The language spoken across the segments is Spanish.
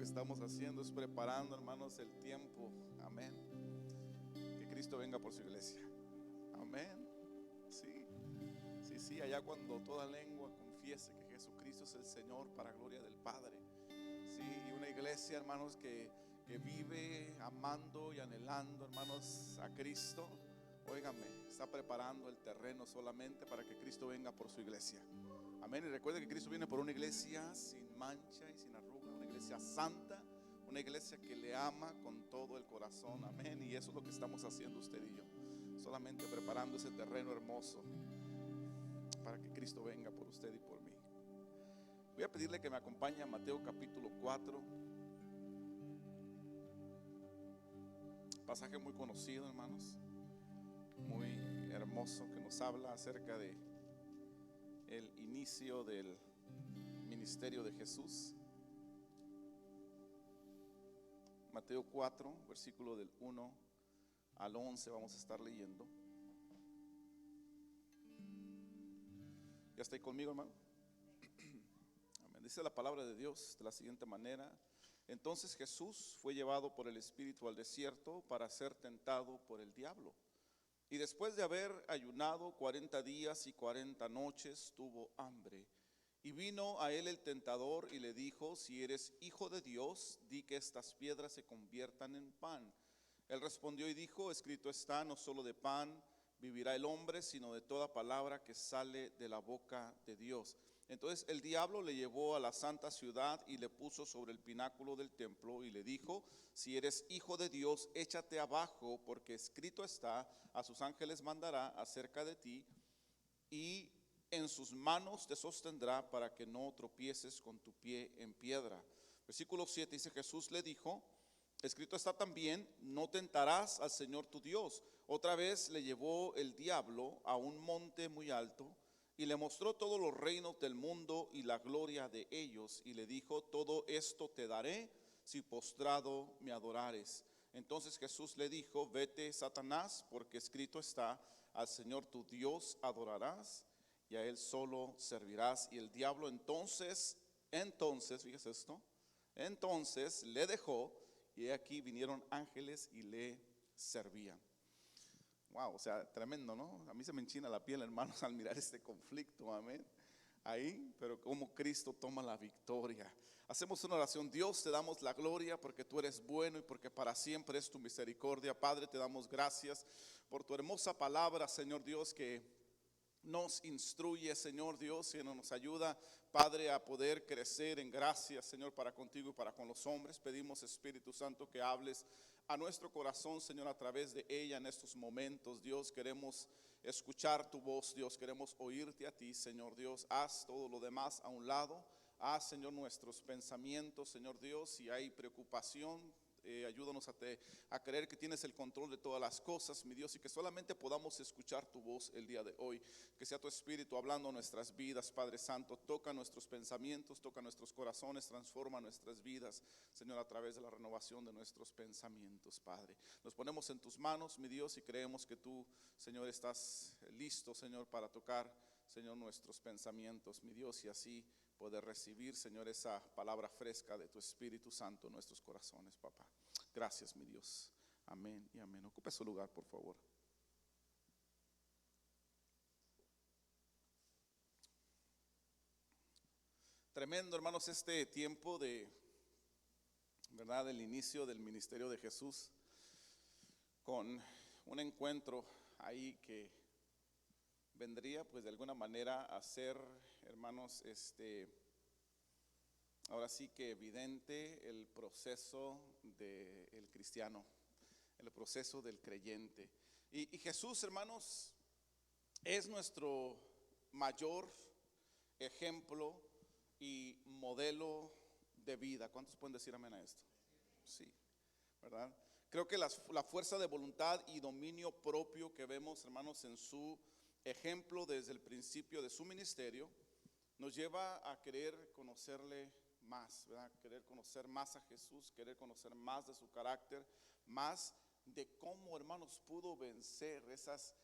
estamos haciendo es preparando, hermanos, el tiempo. Amén. Que Cristo venga por su iglesia. Amén. Sí, sí, sí, allá cuando toda lengua confiese que Jesucristo es el Señor para gloria del Padre. Sí, y una iglesia, hermanos, que vive amando y anhelando, hermanos, a Cristo. Óigame, está preparando el terreno solamente para que Cristo venga por su iglesia. Amén. Y recuerde que Cristo viene por una iglesia sin mancha y sin arruga, una iglesia santa, una iglesia que le ama con todo el corazón. Amén. Y eso es lo que estamos haciendo usted y yo, solamente preparando ese terreno hermoso para que Cristo venga por usted y por mí. Voy a pedirle que me acompañe a Mateo capítulo 4. Pasaje muy conocido, hermanos, muy hermoso, que nos habla acerca de el inicio del ministerio de Jesús. Mateo 4, versículo del 1 al 11 vamos a estar leyendo. ¿Ya está ahí conmigo, hermano? Amén. Dice la palabra de Dios de la siguiente manera: entonces Jesús fue llevado por el Espíritu al desierto para ser tentado por el diablo. Y después de haber ayunado 40 días y 40 noches, tuvo hambre. Y vino a él el tentador y le dijo: si eres hijo de Dios, di que estas piedras se conviertan en pan. Él respondió y dijo: escrito está, no solo de pan vivirá el hombre, sino de toda palabra que sale de la boca de Dios. Entonces el diablo le llevó a la santa ciudad y le puso sobre el pináculo del templo y le dijo: si eres hijo de Dios, échate abajo, porque escrito está, a sus ángeles mandará acerca de ti, y en sus manos te sostendrá para que no tropieces con tu pie en piedra. Versículo 7 dice: Jesús le dijo: escrito está también, no tentarás al Señor tu Dios. Otra vez le llevó el diablo a un monte muy alto y le mostró todos los reinos del mundo y la gloria de ellos, y le dijo: todo esto te daré si postrado me adorares. Entonces Jesús le dijo: vete, Satanás, porque escrito está, al Señor tu Dios adorarás y a él solo servirás. Y el diablo entonces, fíjese esto, entonces le dejó, y aquí vinieron ángeles y le servían. Wow, o sea, tremendo, ¿no? A mí se me enchina la piel, hermanos, al mirar este conflicto, amén. Ahí, pero como Cristo toma la victoria. Hacemos una oración. Dios, te damos la gloria porque tú eres bueno y porque para siempre es tu misericordia. Padre, te damos gracias por tu hermosa palabra, Señor Dios, que nos instruye, Señor Dios, y nos ayuda, Padre, a poder crecer en gracia, Señor, para contigo y para con los hombres. Pedimos, Espíritu Santo, que hables a nuestro corazón, Señor, a través de ella en estos momentos. Dios, queremos escuchar tu voz, Dios, queremos oírte a ti, Señor Dios. Haz todo lo demás a un lado. Haz, Señor, nuestros pensamientos, Señor Dios. Si hay preocupación, ayúdanos a creer que tienes el control de todas las cosas, mi Dios, y que solamente podamos escuchar tu voz el día de hoy. Que sea tu Espíritu hablando en nuestras vidas, Padre Santo. Toca nuestros pensamientos, toca nuestros corazones, transforma nuestras vidas, Señor, a través de la renovación de nuestros pensamientos, Padre. Nos ponemos en tus manos, mi Dios, y creemos que tú, Señor, estás listo, Señor, para tocar, Señor, nuestros pensamientos, mi Dios, y así poder recibir, Señor, esa palabra fresca de tu Espíritu Santo en nuestros corazones, papá. Gracias, mi Dios. Amén y amén. Ocupe su lugar, por favor. Tremendo, hermanos, este tiempo de, ¿verdad?, del inicio del ministerio de Jesús, con un encuentro ahí que vendría, pues, de alguna manera a ser, hermanos, ahora sí que evidente el proceso del cristiano, el proceso del creyente. Y Jesús, hermanos, es nuestro mayor ejemplo y modelo de vida. ¿Cuántos pueden decir amén a esto? Sí, ¿verdad? Creo que la fuerza de voluntad y dominio propio que vemos, hermanos, en su ejemplo desde el principio de su ministerio, nos lleva a querer conocerle más, ¿verdad? Querer conocer más a Jesús, querer conocer más de su carácter, más de cómo, hermanos, pudo vencer esas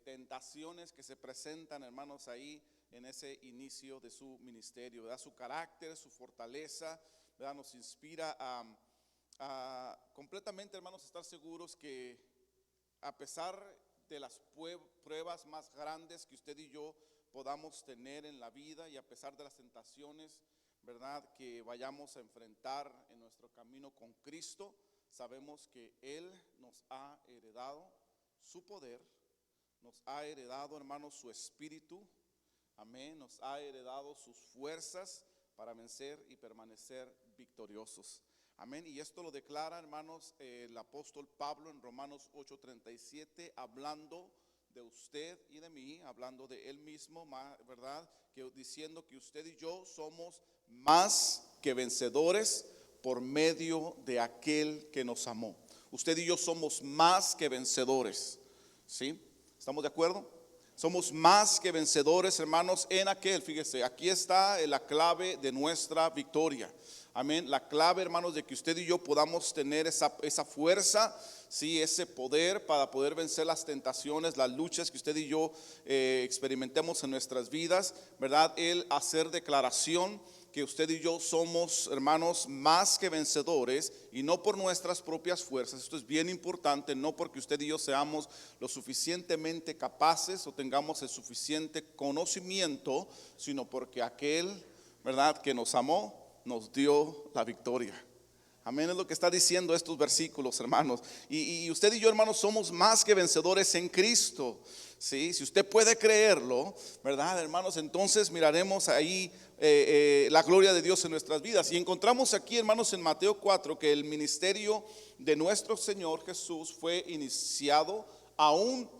tentaciones que se presentan, hermanos, ahí en ese inicio de su ministerio, ¿verdad? Su carácter, su fortaleza, ¿verdad? Nos inspira a completamente, hermanos, estar seguros que a pesar de las pruebas más grandes que usted y yo podamos tener en la vida, y a pesar de las tentaciones, ¿verdad?, que vayamos a enfrentar en nuestro camino con Cristo, sabemos que Él nos ha heredado su poder, nos ha heredado, hermanos, su espíritu, amén, nos ha heredado sus fuerzas para vencer y permanecer victoriosos, amén. Y esto lo declara, hermanos, el apóstol Pablo en Romanos 8:37, hablando de usted y de mí, hablando de él mismo, ¿verdad?, que diciendo que usted y yo somos más que vencedores por medio de aquel que nos amó. Usted y yo somos más que vencedores, ¿sí? ¿Estamos de acuerdo? Somos más que vencedores, hermanos, en aquel. Fíjese, aquí está la clave de nuestra victoria. Amén. La clave, hermanos, de que usted y yo podamos tener esa fuerza, sí, ese poder para poder vencer las tentaciones, las luchas que usted y yo experimentemos en nuestras vidas, ¿verdad? El hacer declaración que usted y yo somos, hermanos, más que vencedores, y no por nuestras propias fuerzas. Esto es bien importante, no porque usted y yo seamos lo suficientemente capaces o tengamos el suficiente conocimiento, sino porque aquel, ¿verdad?, que nos amó, nos dio la victoria. Amén, es lo que está diciendo estos versículos, hermanos. Y usted y yo, hermanos, somos más que vencedores en Cristo, ¿sí? Si usted puede creerlo, ¿verdad, hermanos? Entonces miraremos ahí la gloria de Dios en nuestras vidas. Y encontramos aquí, hermanos, en Mateo 4, que el ministerio de nuestro Señor Jesús fue iniciado aún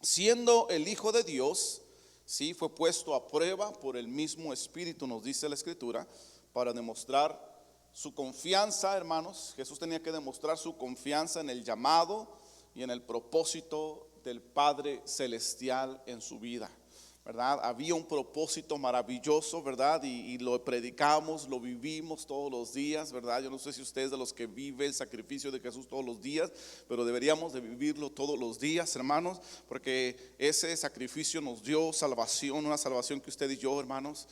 siendo el Hijo de Dios, ¿sí? Fue puesto a prueba por el mismo Espíritu, nos dice la Escritura, para demostrar su confianza, hermanos. Jesús tenía que demostrar su confianza en el llamado y en el propósito del Padre Celestial en su vida, ¿verdad? Había un propósito maravilloso, ¿verdad? Y lo predicamos, lo vivimos todos los días, ¿verdad? Yo no sé si usted es de los que vive el sacrificio de Jesús todos los días, pero deberíamos de vivirlo todos los días, hermanos, porque ese sacrificio nos dio salvación, una salvación que usted y yo, hermanos,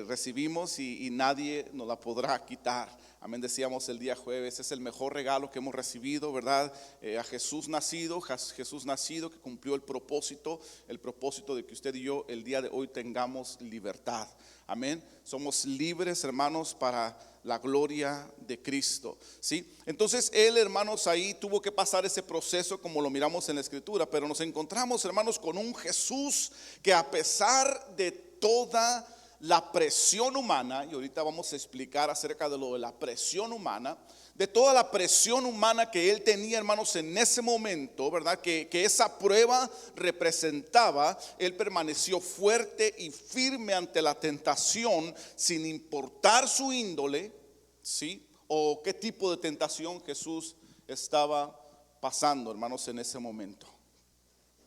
recibimos y nadie nos la podrá quitar. Amén, decíamos el día jueves, es el mejor regalo que hemos recibido, ¿verdad? A Jesús nacido que cumplió el propósito de que usted y yo el día de hoy tengamos libertad. Amén, somos libres, hermanos, para la gloria de Cristo, ¿sí? Entonces él, hermanos, ahí tuvo que pasar ese proceso como lo miramos en la Escritura, pero nos encontramos, hermanos, con un Jesús que a pesar de toda la presión humana, y ahorita vamos a explicar acerca de lo de la presión humana, de toda la presión humana que él tenía, hermanos, en ese momento, ¿verdad? Que esa prueba representaba, él permaneció fuerte y firme ante la tentación, sin importar su índole, ¿sí? O qué tipo de tentación Jesús estaba pasando, hermanos, en ese momento.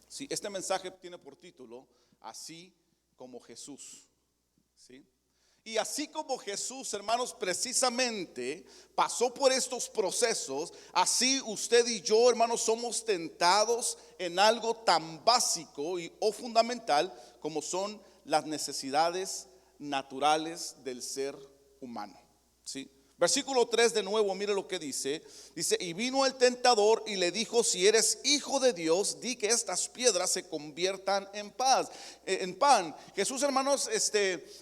Sí, este mensaje tiene por título, así como Jesús, ¿sí? Y así como Jesús, hermanos, precisamente pasó por estos procesos, así usted y yo, hermanos, somos tentados en algo tan básico o fundamental como son las necesidades naturales del ser humano, ¿sí? Versículo 3 de nuevo, mire lo que dice. Dice, y vino el tentador y le dijo, si eres hijo de Dios, di que estas piedras se conviertan en pan. Jesús, hermanos,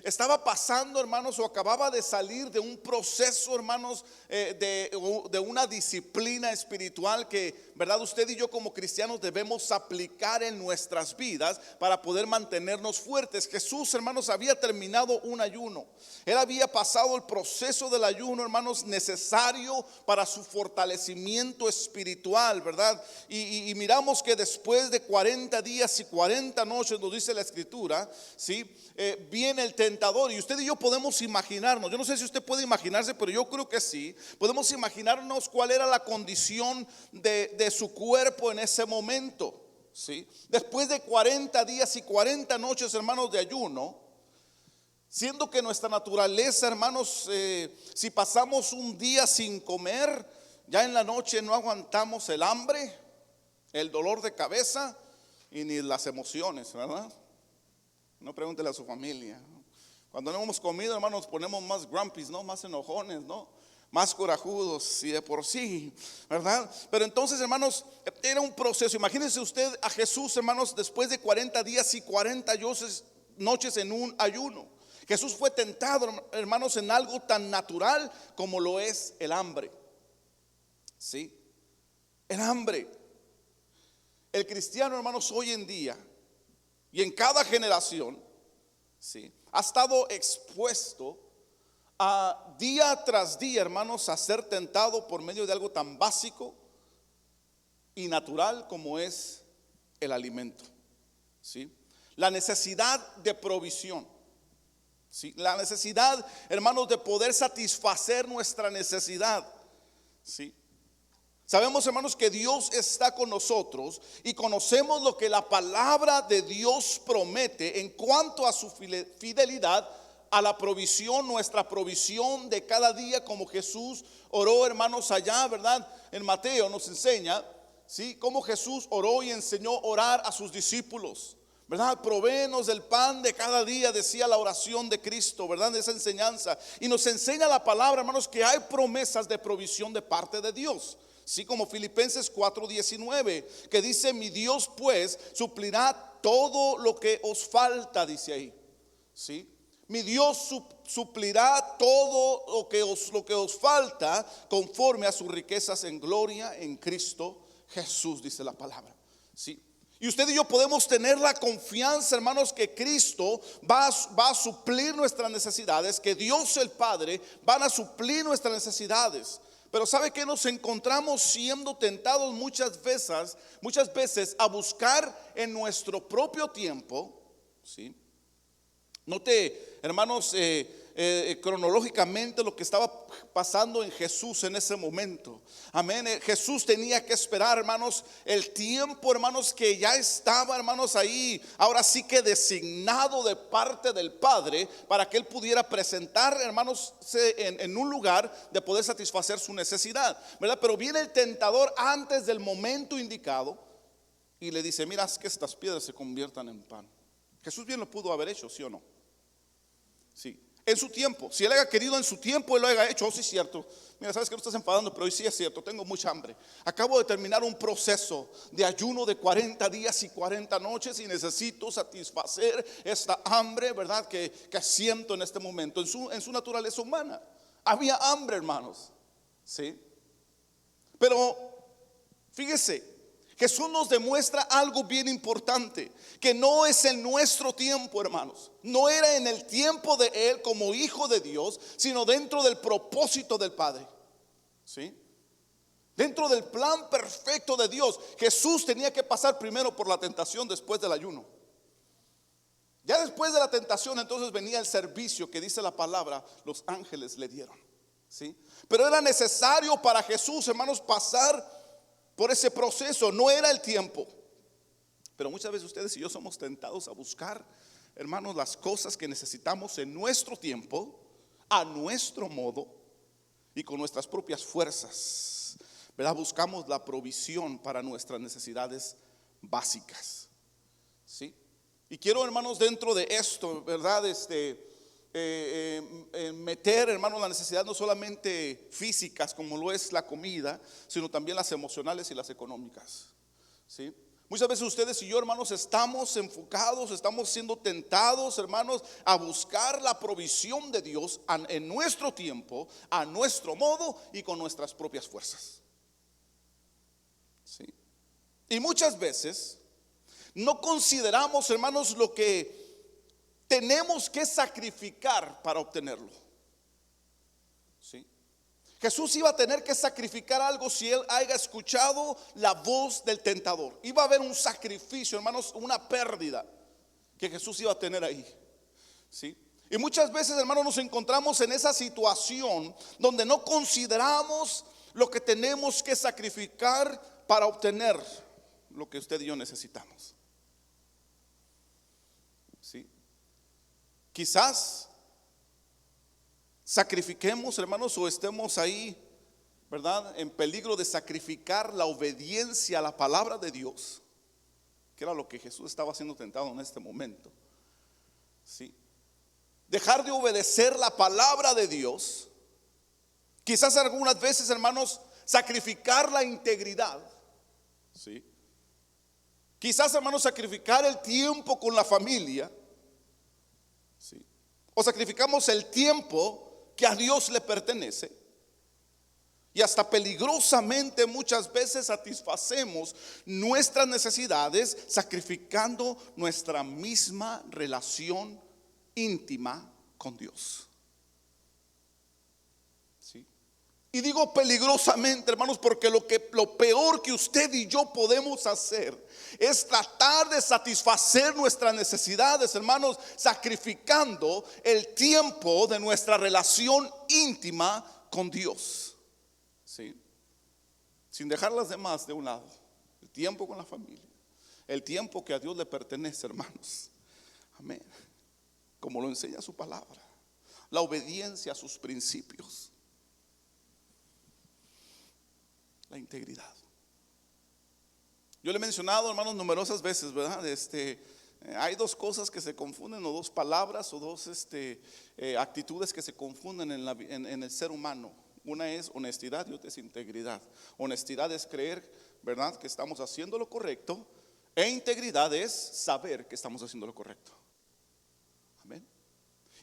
estaba pasando, hermanos, o acababa de salir de un proceso, hermanos, de una disciplina espiritual que, verdad, usted y yo como cristianos debemos aplicar en nuestras vidas para poder mantenernos fuertes. Jesús, hermanos, había terminado un ayuno. Él había pasado el proceso del ayuno, hermanos, necesario para su fortalecimiento espiritual, ¿verdad? Y miramos que después de 40 días y 40 noches, nos dice la Escritura, ¿sí? Viene el tentador, y usted y yo podemos imaginarnos, yo no sé si usted puede imaginarse, pero yo creo que sí, podemos imaginarnos cuál era la condición de su cuerpo en ese momento, ¿sí? Después de 40 días y 40 noches, hermanos, de ayuno, siendo que nuestra naturaleza, hermanos, si pasamos un día sin comer, ya en la noche no aguantamos el hambre, el dolor de cabeza y ni las emociones, ¿verdad? No pregúntele a su familia. Cuando no hemos comido, hermanos, nos ponemos más grumpies, ¿no? Más enojones, ¿no? Más corajudos y de por sí, ¿verdad? Pero entonces, hermanos, era un proceso. Imagínense usted a Jesús, hermanos, después de 40 días y 40 noches en un ayuno. Jesús fue tentado, hermanos, en algo tan natural como lo es el hambre. ¿Sí? El hambre. El cristiano, hermanos, hoy en día y en cada generación, ¿sí?, ha estado expuesto a día tras día, hermanos, a ser tentado por medio de algo tan básico y natural como es el alimento. ¿Sí? La necesidad de provisión. ¿Sí? La necesidad, hermanos, de poder satisfacer nuestra necesidad. ¿Sí? Sabemos, hermanos, que Dios está con nosotros y conocemos lo que la palabra de Dios promete en cuanto a su fidelidad a la provisión, nuestra provisión de cada día, como Jesús oró, hermanos, allá, ¿verdad? En Mateo nos enseña, ¿sí?, cómo Jesús oró y enseñó a orar a sus discípulos, ¿verdad? Provéenos del pan de cada día, decía la oración de Cristo, ¿verdad? De esa enseñanza. Y nos enseña la palabra, hermanos, que hay promesas de provisión de parte de Dios. Sí, como Filipenses 4:19, que dice: mi Dios pues suplirá todo lo que os falta, dice ahí. Sí, mi Dios suplirá todo lo que os falta conforme a sus riquezas en gloria en Cristo Jesús, dice la palabra. Sí. Y usted y yo podemos tener la confianza, hermanos, que Cristo va a suplir nuestras necesidades, que Dios el Padre van a suplir nuestras necesidades. Pero ¿sabe qué? Nos encontramos siendo tentados muchas veces a buscar en nuestro propio tiempo. ¿Sí? Note, hermanos, cronológicamente lo que estaba pasando en Jesús en ese momento. Amén. Jesús tenía que esperar, hermanos, el tiempo, hermanos, que ya estaba, hermanos, ahí, ahora sí que designado de parte del Padre, para que él pudiera presentar, hermanos, en un lugar de poder satisfacer su necesidad, ¿verdad? Pero viene el tentador antes del momento indicado y le dice: mira, haz que estas piedras se conviertan en pan. Jesús bien lo pudo haber hecho, ¿sí o no? Sí, en su tiempo. Si él haya querido en su tiempo, él lo haya hecho. Oh, sí, es cierto. Mira, sabes que no estás enfadando, pero hoy sí es cierto, tengo mucha hambre. Acabo de terminar un proceso de ayuno de 40 días y 40 noches y necesito satisfacer esta hambre, ¿verdad?, que siento en este momento. En su naturaleza humana había hambre, hermanos. Sí. Pero fíjese, Jesús nos demuestra algo bien importante, que no es en nuestro tiempo, hermanos. No era en el tiempo de Él como Hijo de Dios, sino dentro del propósito del Padre. ¿Sí? Dentro del plan perfecto de Dios, Jesús tenía que pasar primero por la tentación, después del ayuno. Ya después de la tentación, entonces venía el servicio que dice la palabra, los ángeles le dieron. ¿Sí? Pero era necesario para Jesús, hermanos, pasar por ese proceso. No era el tiempo. Pero muchas veces ustedes y yo somos tentados a buscar, hermanos, las cosas que necesitamos en nuestro tiempo, a nuestro modo y con nuestras propias fuerzas, ¿verdad? Buscamos la provisión para nuestras necesidades básicas. ¿Sí? Y quiero, hermanos, dentro de esto, ¿verdad?, meter, hermanos, la necesidad no solamente físicas como lo es la comida, sino también las emocionales y las económicas. ¿Sí? Muchas veces ustedes y yo, hermanos, estamos enfocados, estamos siendo tentados, hermanos, a buscar la provisión de Dios en nuestro tiempo, a nuestro modo y con nuestras propias fuerzas. ¿Sí? Y muchas veces no consideramos, hermanos, lo que tenemos que sacrificar para obtenerlo. ¿Sí? Jesús iba a tener que sacrificar algo si él haya escuchado la voz del tentador. Iba a haber un sacrificio, hermanos, una pérdida que Jesús iba a tener ahí. ¿Sí? Y muchas veces, hermanos, nos encontramos en esa situación donde no consideramos lo que tenemos que sacrificar para obtener lo que usted y yo necesitamos. ¿Sí? Quizás sacrifiquemos, hermanos, o estemos ahí, ¿verdad?, en peligro de sacrificar la obediencia a la palabra de Dios, que era lo que Jesús estaba siendo tentado en este momento. ¿Sí? dejar de obedecer la palabra de Dios. Quizás algunas veces, hermanos, sacrificar la integridad. ¿Sí? Quizás, hermanos, sacrificar el tiempo con la familia. ¿Sí? O sacrificamos el tiempo que a Dios le pertenece. Y hasta peligrosamente muchas veces satisfacemos nuestras necesidades sacrificando nuestra misma relación íntima con Dios. ¿Sí? Y digo peligrosamente, hermanos, porque lo peor que usted y yo podemos hacer es tratar de satisfacer nuestras necesidades, hermanos, sacrificando el tiempo de nuestra relación íntima con Dios. ¿Sí? Sin dejar las demás de un lado. El tiempo con la familia, el tiempo que a Dios le pertenece, hermanos. Amén. Como lo enseña su palabra, la obediencia a sus principios, la integridad. Yo le he mencionado, hermanos, numerosas veces, ¿verdad? Hay dos cosas que se confunden, o dos palabras, o dos actitudes que se confunden en el ser humano. Una es honestidad y otra es integridad. Honestidad es creer, ¿verdad?, que estamos haciendo lo correcto, e integridad es saber que estamos haciendo lo correcto. Amén.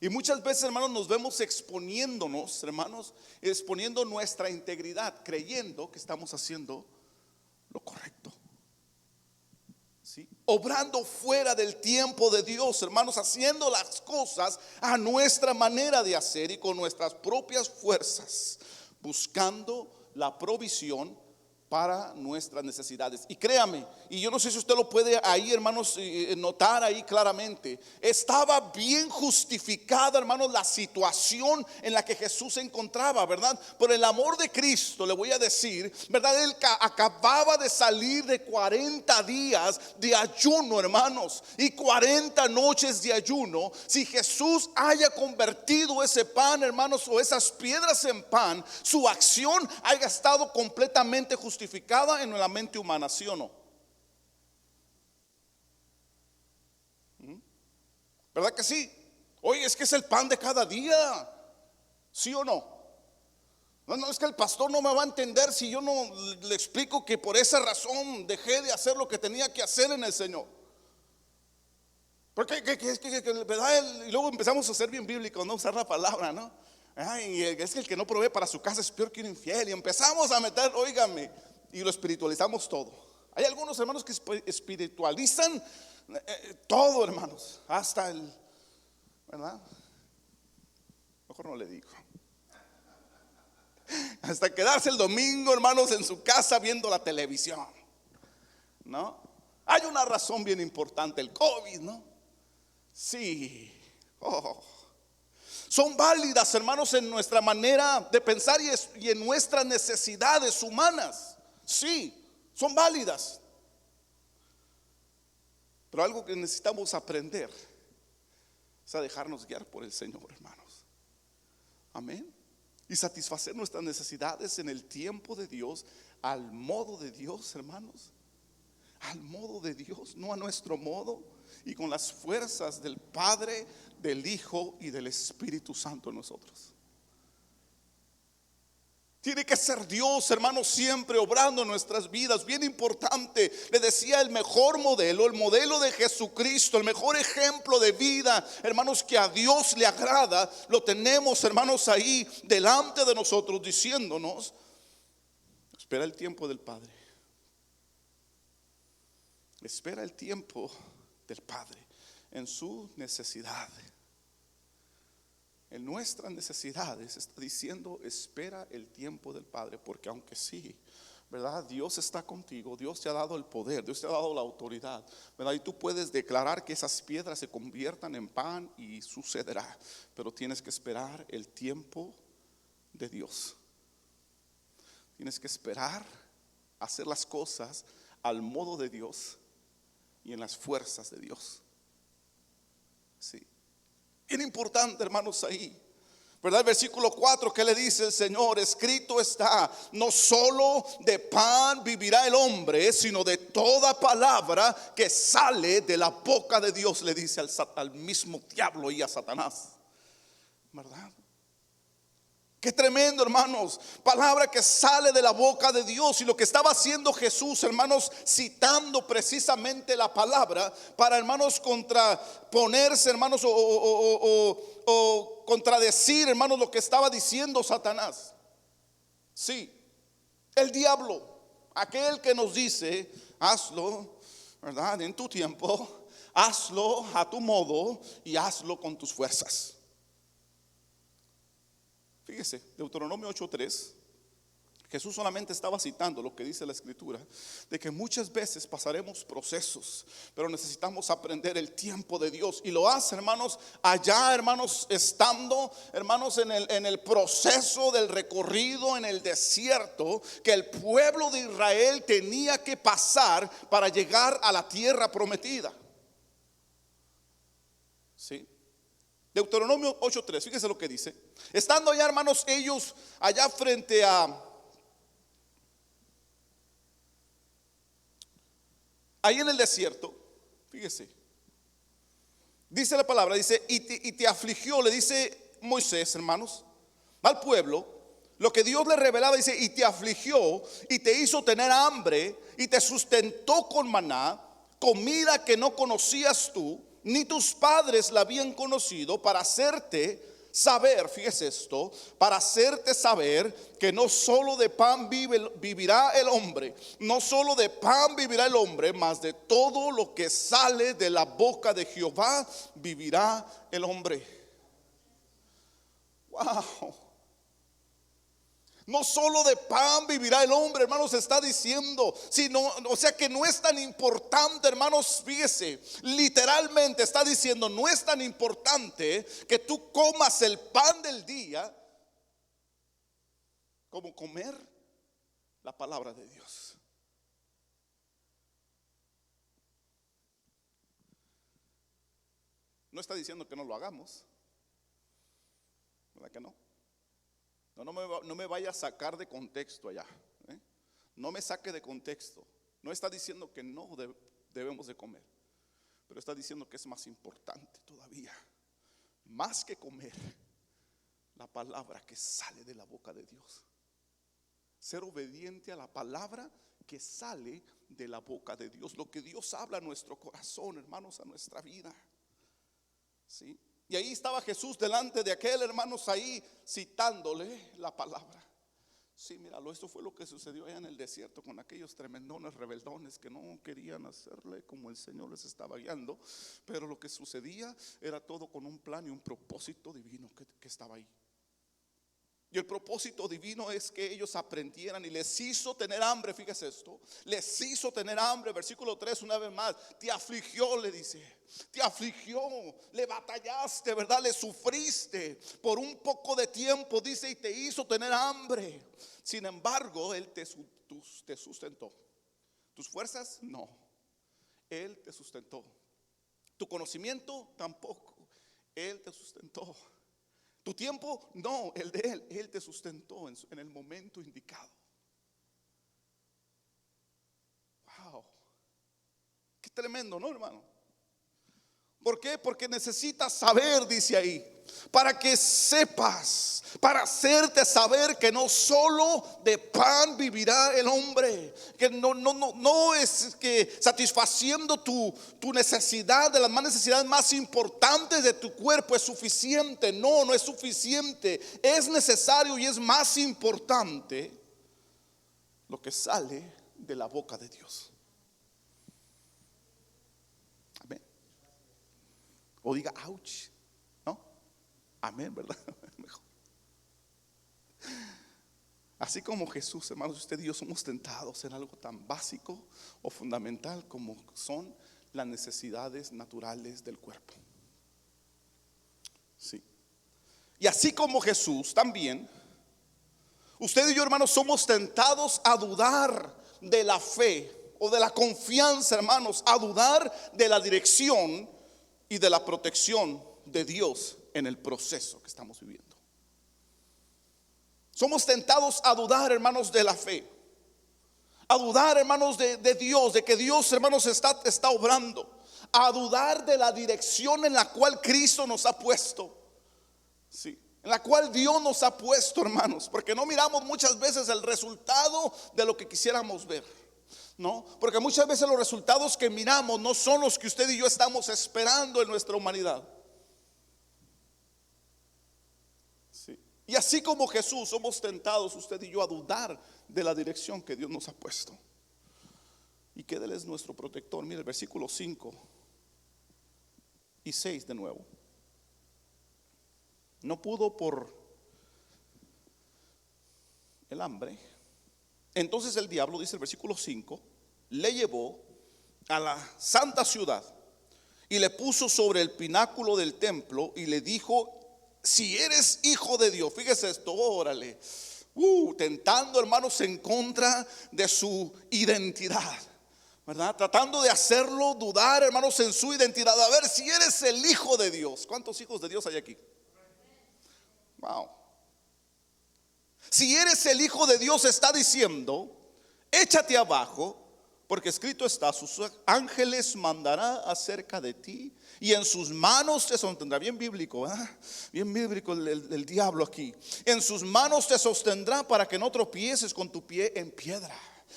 Y muchas veces, hermanos, nos vemos exponiéndonos, hermanos, exponiendo nuestra integridad, creyendo que estamos haciendo lo correcto. ¿Sí? Obrando fuera del tiempo de Dios, hermanos, haciendo las cosas a nuestra manera de hacer y con nuestras propias fuerzas, buscando la provisión para nuestras necesidades. Y créame, y yo no sé si usted lo puede ahí, hermanos, notar ahí claramente, estaba bien justificada, hermanos, la situación en la que Jesús se encontraba, ¿verdad? Por el amor de Cristo le voy a decir, ¿verdad? Él acababa de salir de 40 días de ayuno, hermanos, y 40 noches de ayuno. Si Jesús haya convertido ese pan, hermanos, o esas piedras en pan, su acción haya estado completamente justificada en la mente humana, ¿sí o no? ¿Verdad que sí? Oye, es que es el pan de cada día, ¿sí o no? No, es que el pastor no me va a entender si yo no le explico que por esa razón dejé de hacer lo que tenía que hacer en el Señor. Porque ¿verdad? Y luego empezamos a ser bien bíblicos, no usar la palabra, ¿no? Ay, es que el que no provee para su casa es peor que un infiel. Y empezamos a meter, óigame, y lo espiritualizamos todo. Hay algunos hermanos que espiritualizan todo, hermanos, hasta el, ¿verdad? Mejor no le digo. Hasta quedarse el domingo, hermanos, en su casa viendo la televisión, ¿no? Hay una razón bien importante, el COVID, ¿no? Sí. Son válidas, hermanos, en nuestra manera de pensar y en nuestras necesidades humanas. Sí, son válidas. Pero algo que necesitamos aprender es a dejarnos guiar por el Señor, hermanos. Amén. Y satisfacer nuestras necesidades en el tiempo de Dios, al modo de Dios, hermanos. Al modo de Dios, no a nuestro modo. Y con las fuerzas del Padre, del Hijo y del Espíritu Santo en nosotros. Tiene que ser Dios, hermanos, siempre obrando en nuestras vidas. Bien importante, le decía, el mejor modelo, el modelo de Jesucristo, el mejor ejemplo de vida, hermanos, que a Dios le agrada, lo tenemos, hermanos, ahí delante de nosotros, diciéndonos: espera el tiempo del Padre. Espera el tiempo del Padre en su necesidad. En nuestras necesidades está diciendo: espera el tiempo del Padre, porque aunque sí, ¿verdad? Dios está contigo, Dios te ha dado el poder, Dios te ha dado la autoridad, ¿verdad? Y tú puedes declarar que esas piedras se conviertan en pan y sucederá, pero tienes que esperar el tiempo de Dios. Tienes que esperar hacer las cosas al modo de Dios y en las fuerzas de Dios. Sí. Bien importante, hermanos, ahí, ¿verdad? El versículo 4, ¿qué le dice el Señor? Escrito está: no solo de pan vivirá el hombre, sino de toda palabra que sale de la boca de Dios. Le dice al mismo diablo y a Satanás. ¿verdad? Qué tremendo, hermanos, palabra que sale de la boca de Dios. Y lo que estaba haciendo Jesús, hermanos, citando precisamente la palabra para, hermanos, contraponerse, hermanos, o contradecir, hermanos, lo que estaba diciendo Satanás. Sí, el diablo, aquel que nos dice: hazlo, ¿verdad?, en tu tiempo, hazlo a tu modo y hazlo con tus fuerzas. Fíjese, Deuteronomio 8:3, Jesús solamente estaba citando lo que dice la escritura, de que muchas veces pasaremos procesos, pero necesitamos aprender el tiempo de Dios. Y lo hace, hermanos, allá, hermanos, estando, hermanos, en el proceso del recorrido en el desierto que el pueblo de Israel tenía que pasar para llegar a la tierra prometida. ¿Sí? Deuteronomio 8:3, fíjese lo que dice. Estando allá, hermanos, ellos allá frente a, ahí en el desierto, fíjese, dice la palabra, dice: y te afligió, le dice Moisés, hermanos, al pueblo, lo que Dios le revelaba, dice: y te afligió y te hizo tener hambre y te sustentó con maná, comida que no conocías tú, ni tus padres la habían conocido, para hacerte saber, fíjese esto, para hacerte saber que no solo de pan vivirá el hombre, no solo de pan vivirá el hombre, mas de todo lo que sale de la boca de Jehová vivirá el hombre. Wow. No solo de pan vivirá el hombre, hermanos, está diciendo, sino, o sea que no es tan importante, hermanos, fíjese, literalmente está diciendo: no es tan importante que tú comas el pan del día como comer la palabra de Dios. No está diciendo que no lo hagamos, ¿verdad que no? No me vaya a sacar de contexto allá, ¿eh? No me saque de contexto. No está diciendo que no debemos de comer, pero está diciendo que es más importante todavía, más que comer, la palabra que sale de la boca de Dios. Ser obediente a la palabra que sale de la boca de Dios. Lo que Dios habla a nuestro corazón, hermanos, a nuestra vida. ¿Sí? Y ahí estaba Jesús delante de aquel, hermanos, ahí citándole la palabra. Sí, míralo, esto fue lo que sucedió allá en el desierto con aquellos tremendones rebeldones que no querían hacerle como el Señor les estaba guiando. Pero lo que sucedía era todo con un plan y un propósito divino que estaba ahí. Y el propósito divino es que ellos aprendieran, y les hizo tener hambre. Fíjese esto, les hizo tener hambre. Versículo 3, una vez más: te afligió, le dice, te afligió, le batallaste, ¿verdad? Le sufriste por un poco de tiempo, dice, y te hizo tener hambre. Sin embargo, Él te sustentó. Tus fuerzas, no. Él te sustentó. Tu conocimiento, tampoco. Él te sustentó. Tu tiempo, no, el de Él. Él te sustentó en el momento indicado. Wow. Qué tremendo, ¿no, hermano? ¿Por qué? Porque necesitas saber, dice ahí, para que sepas, para hacerte saber que no solo de pan vivirá el hombre, que no es que satisfaciendo tu necesidad, de las más necesidades más importantes de tu cuerpo, es suficiente. No es suficiente. Es necesario y es más importante lo que sale de la boca de Dios. Amén. O diga ouch, ¿no? Amén, ¿verdad? Mejor. Así como Jesús, hermanos, usted y yo somos tentados en algo tan básico o fundamental como son las necesidades naturales del cuerpo. Sí. Y así como Jesús también, usted y yo, hermanos, somos tentados a dudar de la fe o de la confianza, hermanos, a dudar de la dirección y de la protección de Dios en el proceso que estamos viviendo. Somos tentados a dudar, hermanos, de la fe, a dudar, hermanos, de Dios, de que Dios, hermanos, está obrando, a dudar de la dirección en la cual Cristo nos ha puesto. Sí. en la cual Dios nos ha puesto, hermanos, porque no miramos muchas veces el resultado de lo que quisiéramos ver. No, porque muchas veces los resultados que miramos no son los que usted y yo estamos esperando en nuestra humanidad. Sí. Y así como Jesús, somos tentados usted y yo a dudar de la dirección que Dios nos ha puesto. Y que Él es nuestro protector. Mire el versículo 5 y 6 de nuevo. No pudo por el hambre. Entonces el diablo, dice el versículo 5, le llevó a la santa ciudad y le puso sobre el pináculo del templo y le dijo: si eres hijo de Dios. Fíjese esto, órale. Tentando, hermanos, en contra de su identidad, ¿verdad? Tratando de hacerlo dudar, hermanos, en su identidad. A ver, si eres el hijo de Dios. ¿Cuántos hijos de Dios hay aquí? Wow. Si eres el hijo de Dios, está diciendo: échate abajo, porque escrito está: sus ángeles mandará acerca de ti, y en sus manos te sostendrá. Bien bíblico, bien bíblico el diablo aquí. En sus manos te sostendrá para que no tropieces con tu pie en piedra.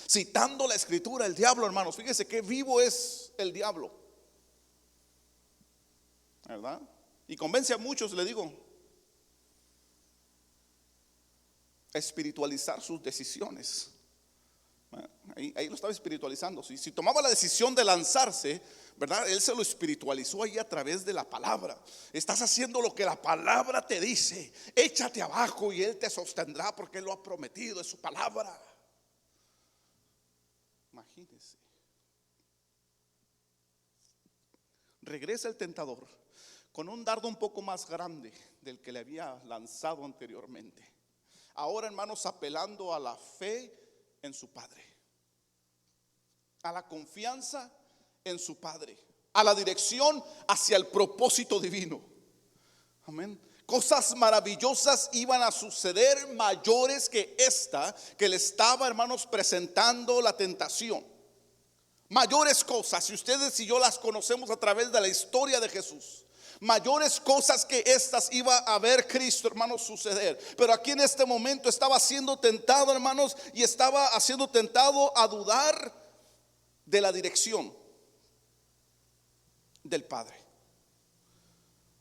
Citando la escritura, el diablo, hermanos, fíjese qué vivo es el diablo, ¿verdad? Y convence a muchos, le digo, a espiritualizar sus decisiones. Ahí lo estaba espiritualizando. Si tomaba la decisión de lanzarse, ¿verdad? Él se lo espiritualizó ahí a través de la palabra. Estás haciendo lo que la palabra te dice. Échate abajo y Él te sostendrá, porque Él lo ha prometido, es su palabra. Imagínese. Regresa el tentador con un dardo un poco más grande del que le había lanzado anteriormente. Ahora, hermanos, apelando a la fe en su Padre, a la confianza en su Padre, a la dirección hacia el propósito divino. Amén. Cosas maravillosas iban a suceder, mayores que esta que le estaba, hermanos, presentando la tentación. Mayores cosas, si ustedes y yo las conocemos a través de la historia de Jesús. Mayores cosas que estas iba a ver Cristo, hermanos, suceder. Pero aquí en este momento estaba siendo tentado, hermanos, y estaba siendo tentado a dudar de la dirección del Padre,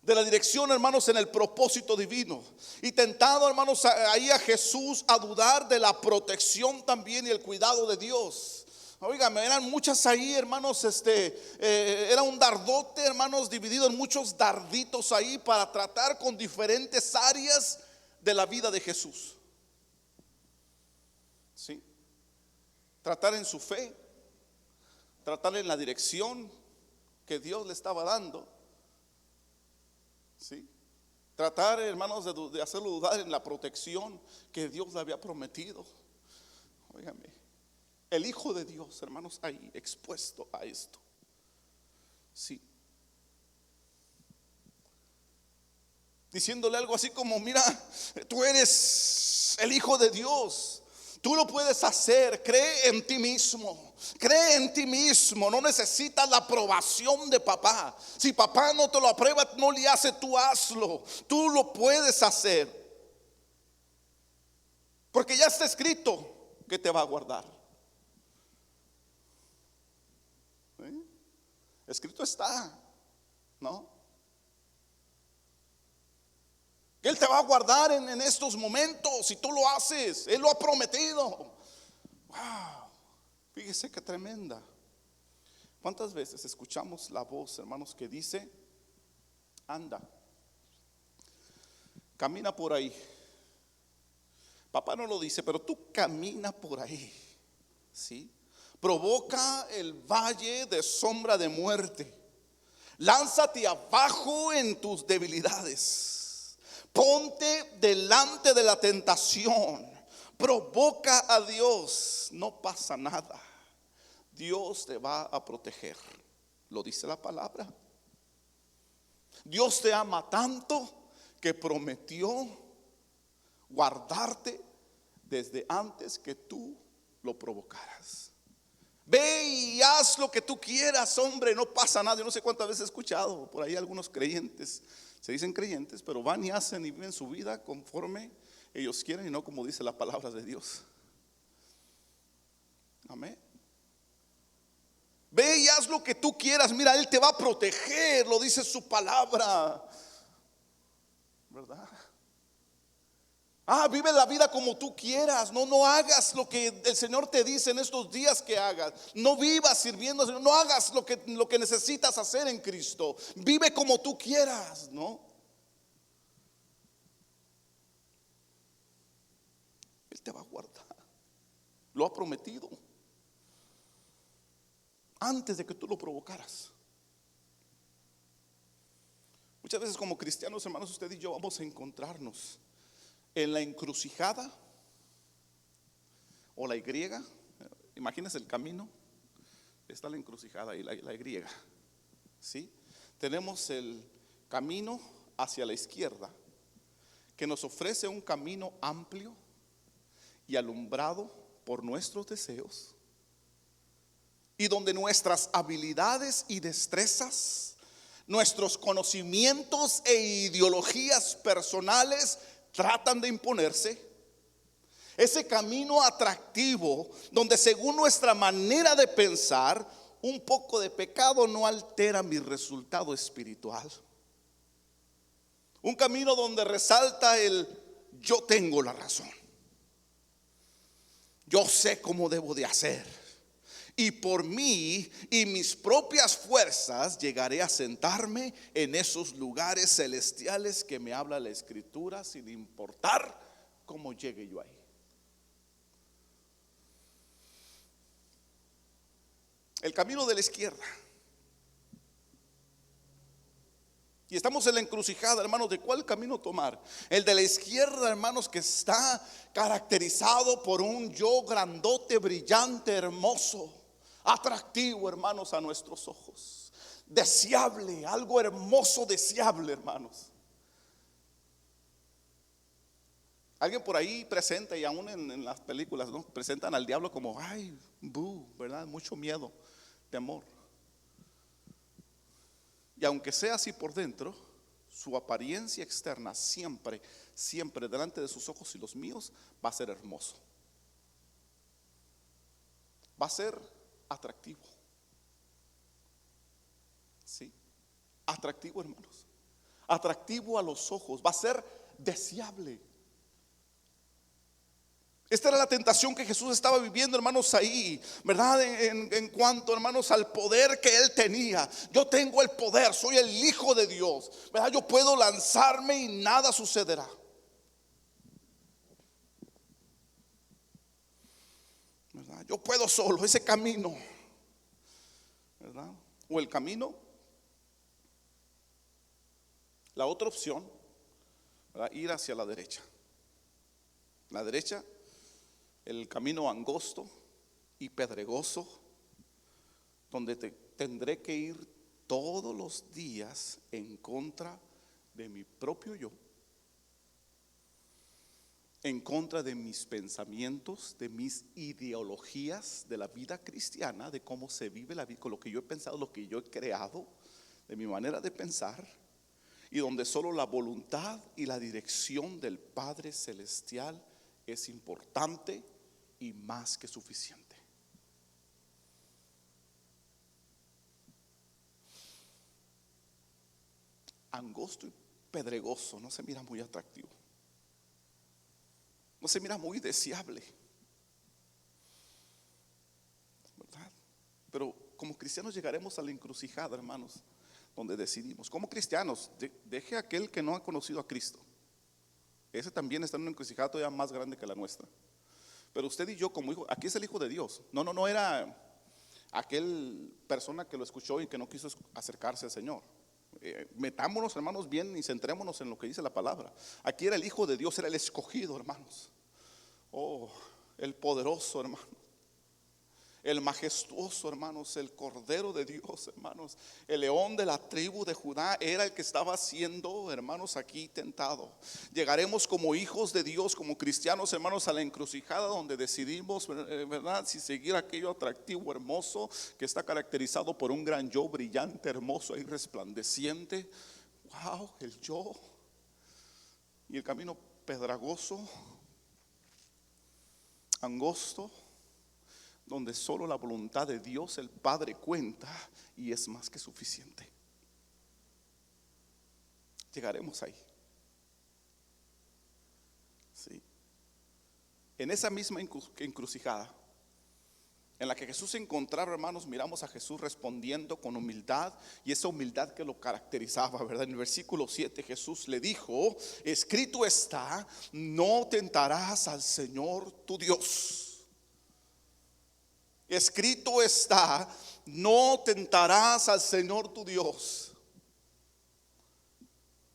de la dirección, hermanos, en el propósito divino. Y tentado, hermanos, ahí a Jesús a dudar de la protección también y el cuidado de Dios. Oígame, eran muchas ahí, hermanos, era un dardote, hermanos, dividido en muchos darditos ahí para tratar con diferentes áreas de la vida de Jesús. Sí. Tratar en su fe, tratar en la dirección que Dios le estaba dando. Sí. Tratar, hermanos, de hacerlo dudar en la protección que Dios le había prometido. Óigame. El Hijo de Dios, hermanos, ahí expuesto a esto. Sí. Diciéndole algo así como: mira, tú eres el Hijo de Dios, tú lo puedes hacer, cree en ti mismo, cree en ti mismo, no necesitas la aprobación de papá. Si papá no te lo aprueba, no le hace, tú hazlo, tú lo puedes hacer, porque ya está escrito que te va a guardar. Escrito está, ¿no? Que Él te va a guardar en estos momentos si tú lo haces. Él lo ha prometido. Wow, fíjese qué tremenda. ¿Cuántas veces escuchamos la voz, hermanos, que dice: anda, camina por ahí? Papá no lo dice, pero tú camina por ahí. ¿Sí? Provoca el valle de sombra de muerte. Lánzate abajo en tus debilidades. Ponte delante de la tentación. Provoca a Dios. No pasa nada. Dios te va a proteger. Lo dice la palabra. Dios te ama tanto que prometió guardarte desde antes que tú lo provocaras. Ve y haz lo que tú quieras, hombre, no pasa nada. Yo no sé cuántas veces he escuchado por ahí algunos creyentes, Se dicen creyentes, pero van y hacen y viven su vida conforme ellos quieren y no como dice la palabra de Dios. Amén. Ve y haz lo que tú quieras. Mira, Él te va a proteger, lo dice su palabra, ¿verdad? Vive la vida como tú quieras. No hagas lo que el Señor te dice en estos días que hagas. No vivas sirviendo al Señor. No hagas lo que necesitas hacer en Cristo. Vive como tú quieras, ¿no? Él te va a guardar. Lo ha prometido antes de que tú lo provocaras. Muchas veces como cristianos, hermanos, usted y yo vamos a encontrarnos en la encrucijada o la Y. Imagínense el camino. Está la encrucijada y la Y, ¿sí? Tenemos el camino hacia la izquierda, que nos ofrece un camino amplio y alumbrado por nuestros deseos, y donde nuestras habilidades y destrezas, nuestros conocimientos e ideologías personales tratan de imponerse. Ese camino atractivo donde según nuestra manera de pensar, un poco de pecado no altera mi resultado espiritual. Un camino donde resalta el yo tengo la razón. Yo sé cómo debo de hacer. Y por mí y mis propias fuerzas llegaré a sentarme en esos lugares celestiales que me habla la Escritura, sin importar cómo llegue yo ahí. El camino de la izquierda. Y estamos en la encrucijada, hermanos, de cuál camino tomar. El de la izquierda, hermanos, que está caracterizado por un yo grandote, brillante, hermoso, atractivo, hermanos, a nuestros ojos. Deseable, algo hermoso, deseable, hermanos. Alguien por ahí presenta, y aún en las películas, ¿no?, presentan al diablo como, ay, ¿verdad? Mucho miedo, temor. Y aunque sea así por dentro, su apariencia externa siempre, siempre delante de sus ojos y los míos va a ser hermoso. Va a ser atractivo. ¿Sí? Atractivo, hermanos. Atractivo a los ojos. Va a ser deseable. Esta era la tentación que Jesús estaba viviendo, hermanos, ahí, ¿verdad? En cuanto, hermanos, al poder que Él tenía. Yo tengo el poder, soy el Hijo de Dios, ¿verdad? Yo puedo lanzarme y nada sucederá, ¿verdad? Yo puedo solo, ese camino, ¿verdad? O el camino, la otra opción, ¿verdad?, ir hacia la derecha. La derecha, el camino angosto y pedregoso, donde tendré que ir todos los días en contra de mi propio yo, en contra de mis pensamientos, de mis ideologías de la vida cristiana, de cómo se vive la vida, con lo que yo he pensado, lo que yo he creado, de mi manera de pensar, y donde solo la voluntad y la dirección del Padre Celestial es importante y más que suficiente. Angosto y pedregoso no se mira muy atractivo, no se mira muy deseable, ¿verdad? Pero como cristianos llegaremos a la encrucijada, hermanos, donde decidimos. Como cristianos, deje aquel que no ha conocido a Cristo. Ese también está en una encrucijada todavía más grande que la nuestra. Pero usted y yo como hijo, aquí es el Hijo de Dios. No era aquel persona que lo escuchó y que no quiso acercarse al Señor. Metámonos, hermanos, bien y centrémonos en lo que dice la palabra. Aquí era el Hijo de Dios, era el escogido, hermanos. Oh, el poderoso, hermano. El majestuoso, hermanos, el Cordero de Dios, hermanos, el león de la tribu de Judá era el que estaba siendo, hermanos, aquí tentado. Llegaremos como hijos de Dios, como cristianos, hermanos, a la encrucijada donde decidimos, ¿verdad?, si seguir aquello atractivo, hermoso, que está caracterizado por un gran yo brillante, hermoso y resplandeciente. wow, el yo y el camino pedregoso, angosto, donde solo la voluntad de Dios el Padre cuenta y es más que suficiente. Llegaremos ahí. Sí. En esa misma encrucijada en la que Jesús se encontraba, hermanos, miramos a Jesús respondiendo con humildad, y esa humildad que lo caracterizaba, ¿verdad? En el versículo 7 Jesús le dijo: escrito está, no tentarás al Señor tu Dios. Escrito está, no tentarás al Señor tu Dios.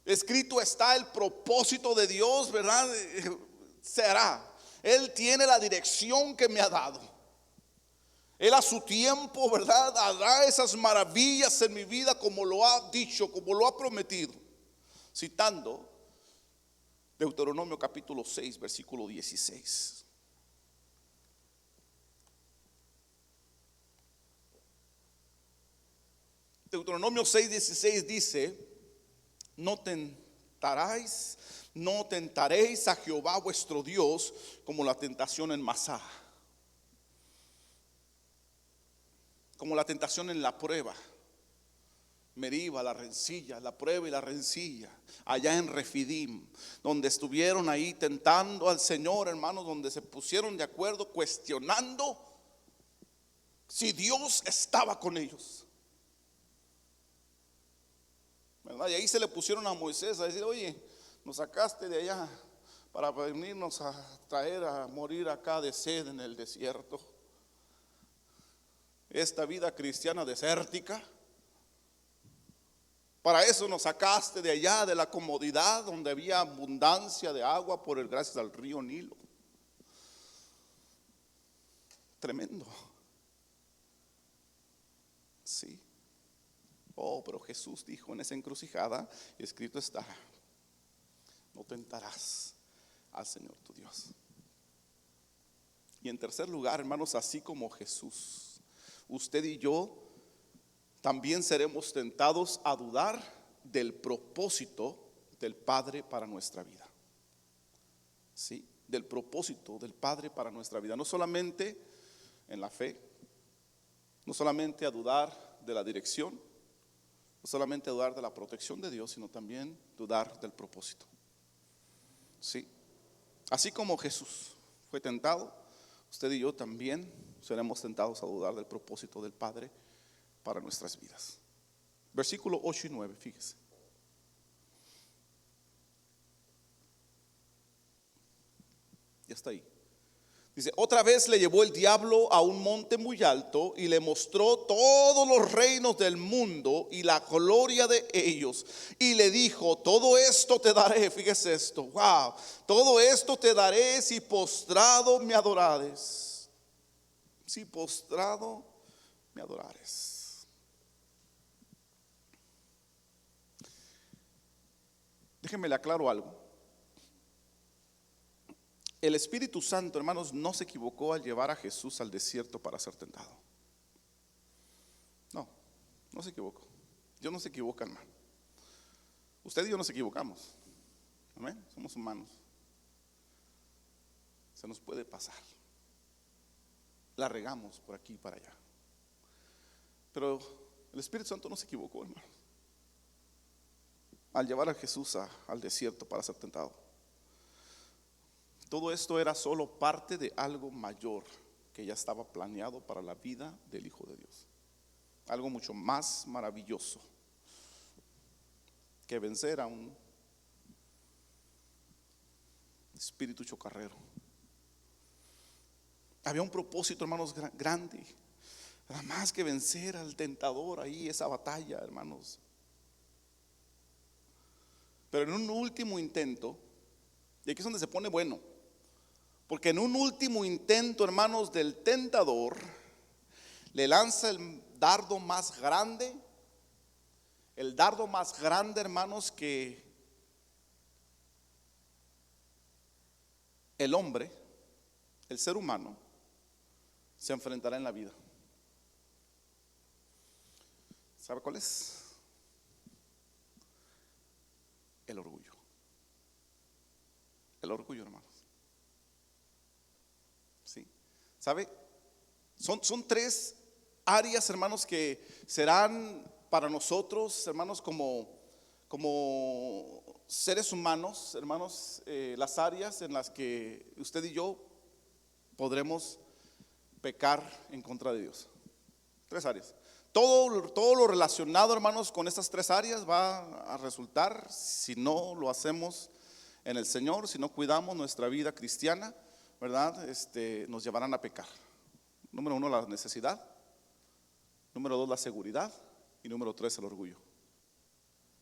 Escrito está el propósito de Dios, ¿verdad? Será. Él tiene la dirección que me ha dado. Él a su tiempo, ¿verdad?, hará esas maravillas en mi vida como lo ha dicho, como lo ha prometido. Citando Deuteronomio capítulo 6, versículo 16. Deuteronomio 6, 16 dice: no tentaréis a Jehová vuestro Dios como la tentación en Masá, como la tentación en la prueba, Meriba, la rencilla, la prueba y la rencilla, allá en Refidim, donde estuvieron ahí tentando al Señor, hermanos, donde se pusieron de acuerdo, cuestionando si Dios estaba con ellos, ¿verdad? Y ahí se le pusieron a Moisés a decir: oye, nos sacaste de allá para venirnos a traer a morir acá de sed en el desierto. Esta vida cristiana desértica, para eso nos sacaste de allá, de la comodidad donde había abundancia de agua gracias al río Nilo. Tremendo. Sí. Oh, pero Jesús dijo en esa encrucijada: escrito está, no tentarás al Señor tu Dios. Y en tercer lugar, hermanos, así como Jesús, usted y yo también seremos tentados a dudar del propósito del Padre para nuestra vida. Sí, del propósito del Padre para nuestra vida. No solamente en la fe, no solamente a dudar de la dirección, no solamente a dudar de la protección de Dios, sino también dudar del propósito. Sí, así como Jesús fue tentado, usted y yo también seremos tentados a dudar del propósito del Padre para nuestras vidas. Versículo 8 y 9, fíjese. Ya está ahí. Dice: otra vez le llevó el diablo a un monte muy alto y le mostró todos los reinos del mundo y la gloria de ellos, y le dijo: todo esto te daré. Fíjese esto, wow, todo esto te daré si postrado me adorares. Si postrado me adorares. Déjenme le aclaro algo. El Espíritu Santo, hermanos, no se equivocó al llevar a Jesús al desierto para ser tentado. No, no se equivocó. Dios no se equivoca, hermano. Usted y yo nos equivocamos. Amén. Somos humanos. Se nos puede pasar. La regamos por aquí y para allá. Pero el Espíritu Santo no se equivocó, hermanos, al llevar a Jesús al desierto para ser tentado. Todo esto era solo parte de algo mayor que ya estaba planeado para la vida del Hijo de Dios. Algo mucho más maravilloso que vencer a un espíritu chocarrero. Había un propósito, hermanos, grande. Nada más que vencer al tentador ahí, esa batalla, hermanos. Pero en un último intento, y aquí es donde se pone bueno, porque en un último intento, hermanos, del tentador, le lanza el dardo más grande, hermanos, que el hombre, el ser humano, se enfrentará en la vida. ¿Sabe cuál es? El orgullo. El orgullo, hermanos. ¿Sí? ¿Sabe? Son tres áreas, hermanos, que serán para nosotros, hermanos, como seres humanos, hermanos, las áreas en las que usted y yo podremos pecar en contra de Dios. Tres áreas. Todo lo relacionado, hermanos, con estas tres áreas va a resultar, si no lo hacemos en el Señor, si no cuidamos nuestra vida cristiana, ¿verdad? Nos llevarán a pecar. Número uno, la necesidad. Número dos, la seguridad. Y número tres, el orgullo.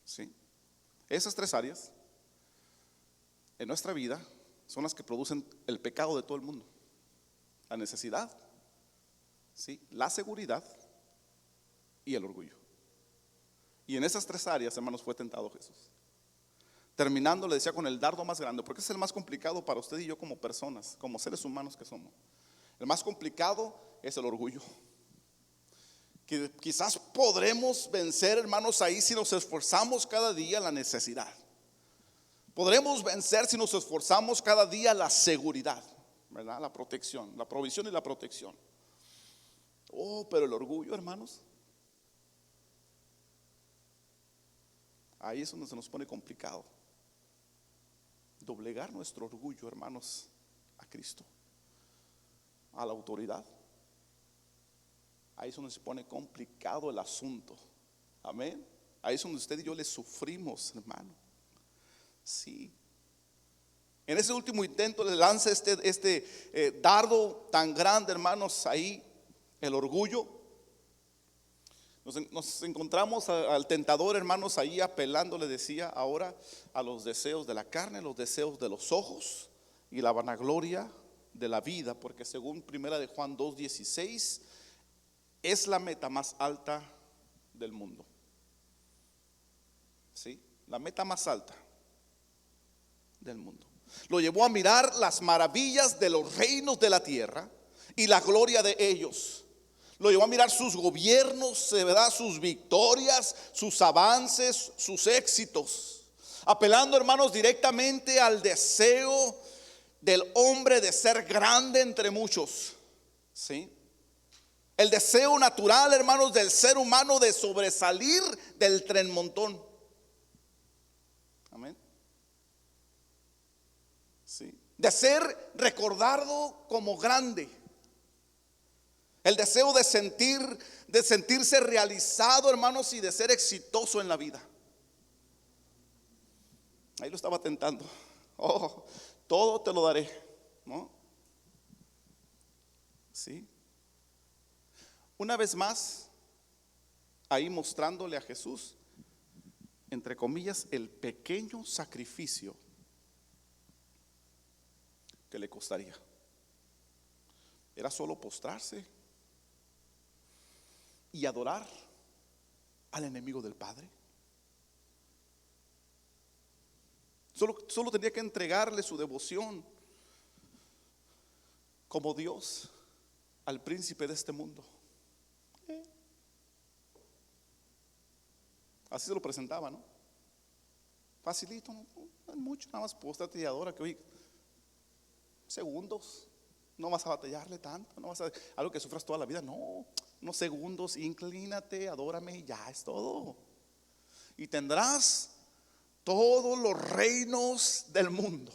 ¿Sí? Esas tres áreas en nuestra vida son las que producen el pecado de todo el mundo. La necesidad, ¿sí? La seguridad y el orgullo. Y en esas tres áreas, hermanos, fue tentado Jesús. Terminando, le decía, con el dardo más grande, porque es el más complicado para usted y yo como personas, como seres humanos que somos. El más complicado es el orgullo, que quizás podremos vencer, hermanos, ahí si nos esforzamos cada día. La necesidad podremos vencer si nos esforzamos cada día. La seguridad, ¿verdad? La protección, la provisión y la protección. Pero el orgullo, hermanos, ahí es donde se nos pone complicado. Doblegar nuestro orgullo, hermanos, a Cristo, a la autoridad. Ahí es donde se pone complicado el asunto. Amén. Ahí es donde usted y yo le sufrimos, hermano. Sí. En ese último intento le lanza este dardo tan grande, hermanos, ahí, el orgullo. Nos encontramos al tentador, hermanos, ahí apelando, le decía, ahora a los deseos de la carne, los deseos de los ojos y la vanagloria de la vida, porque según primera de Juan 2:16 es la meta más alta del mundo. ¿Sí? La meta más alta del mundo. Lo llevó a mirar las maravillas de los reinos de la tierra y la gloria de ellos. Lo llevó a mirar sus gobiernos, ¿verdad? Sus victorias, sus avances, sus éxitos. Apelando, hermanos, directamente al deseo del hombre de ser grande entre muchos. ¿Sí? El deseo natural, hermanos, del ser humano de sobresalir del tren montón. Amén. Sí. De ser recordado como grande. El deseo de sentirse realizado, hermanos, y de ser exitoso en la vida. Ahí lo estaba tentando. Todo te lo daré, ¿no? Sí. Una vez más, ahí mostrándole a Jesús, entre comillas, el pequeño sacrificio que le costaría. Era solo postrarse y adorar al enemigo del Padre. Solo tenía que entregarle su devoción como Dios al príncipe de este mundo. Así se lo presentaba, ¿no? Facilito, no es mucho, nada más póstrate y adora, que hoy segundos, no vas a batallarle tanto, no vas a algo que sufras toda la vida, no, unos segundos, inclínate, adórame y ya es todo. Y tendrás todos los reinos del mundo,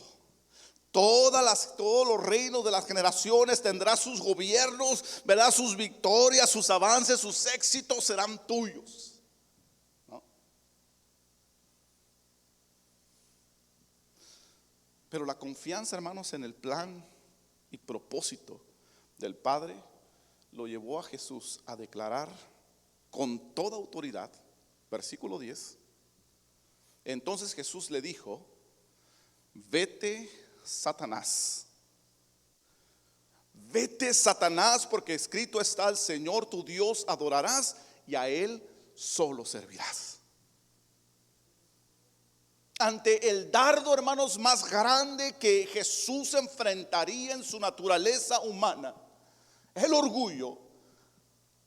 todos los reinos de las generaciones, tendrás sus gobiernos, ¿verdad? Sus victorias, sus avances, sus éxitos serán tuyos, ¿no? Pero la confianza, hermanos, en el plan y propósito del Padre lo llevó a Jesús a declarar con toda autoridad, versículo 10. Entonces Jesús le dijo: vete, Satanás. Vete, Satanás, porque escrito está: al Señor tu Dios adorarás y a Él solo servirás. Ante el dardo, hermanos, más grande que Jesús enfrentaría en su naturaleza humana, el orgullo,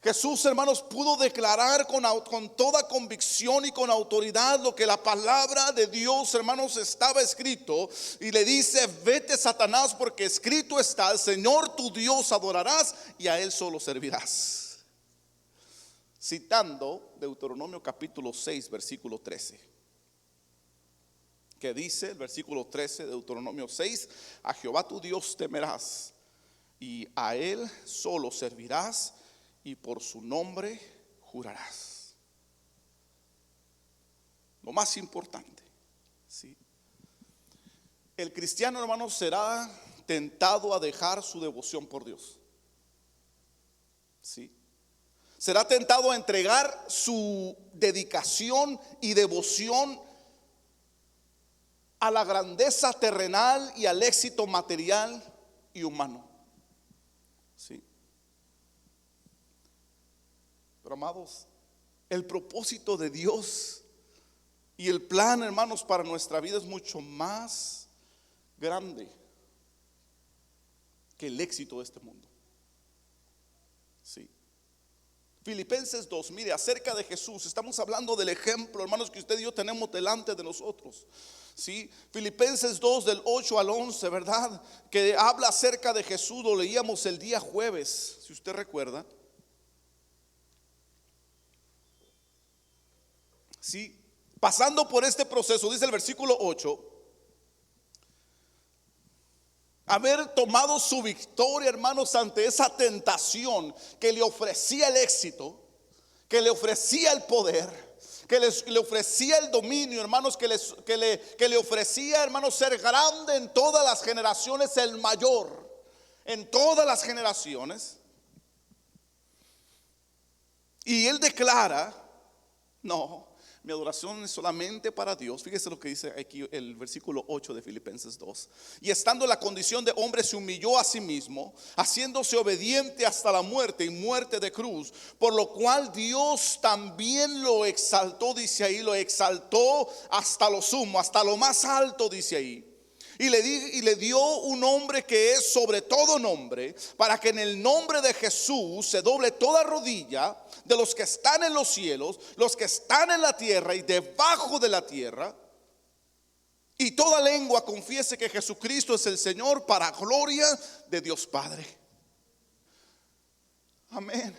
Jesús, hermanos, pudo declarar con toda convicción y con autoridad lo que la palabra de Dios, hermanos, estaba escrito. Y le dice: vete, Satanás, porque escrito está: al Señor tu Dios adorarás y a Él solo servirás. Citando Deuteronomio capítulo 6, versículo 13. Que dice el versículo 13 de Deuteronomio 6: a Jehová tu Dios temerás y a Él solo servirás, y por su nombre jurarás. Lo más importante, ¿sí? El cristiano, hermano, será tentado a dejar su devoción por Dios, ¿sí? Será tentado a entregar su dedicación y devoción a la grandeza terrenal y al éxito material y humano, ¿sí? Pero amados, el propósito de Dios y el plan, hermanos, para nuestra vida es mucho más grande que el éxito de este mundo, sí. Filipenses 2, mire, acerca de Jesús, estamos hablando del ejemplo, hermanos, que usted y yo tenemos delante de nosotros, ¿sí? Filipenses 2 del 8 al 11, ¿verdad? Que habla acerca de Jesús, lo leíamos el día jueves, si usted recuerda. Sí, pasando por este proceso, dice el versículo 8, haber tomado su victoria, hermanos, ante esa tentación que le ofrecía el éxito, que le ofrecía el poder, que le ofrecía el dominio, hermanos, que le ofrecía, hermanos, ser grande en todas las generaciones, el mayor en todas las generaciones. Y él declara: no, mi adoración es solamente para Dios. Fíjese lo que dice aquí el versículo 8 de Filipenses 2. Y estando en la condición de hombre, se humilló a sí mismo, haciéndose obediente hasta la muerte, y muerte de cruz. Por lo cual Dios también lo exaltó, dice ahí, lo exaltó hasta lo sumo, hasta lo más alto, dice ahí. Y le dio un nombre que es sobre todo nombre, para que en el nombre de Jesús se doble toda rodilla de los que están en los cielos, los que están en la tierra y debajo de la tierra, y toda lengua confiese que Jesucristo es el Señor, para gloria de Dios Padre. Amén.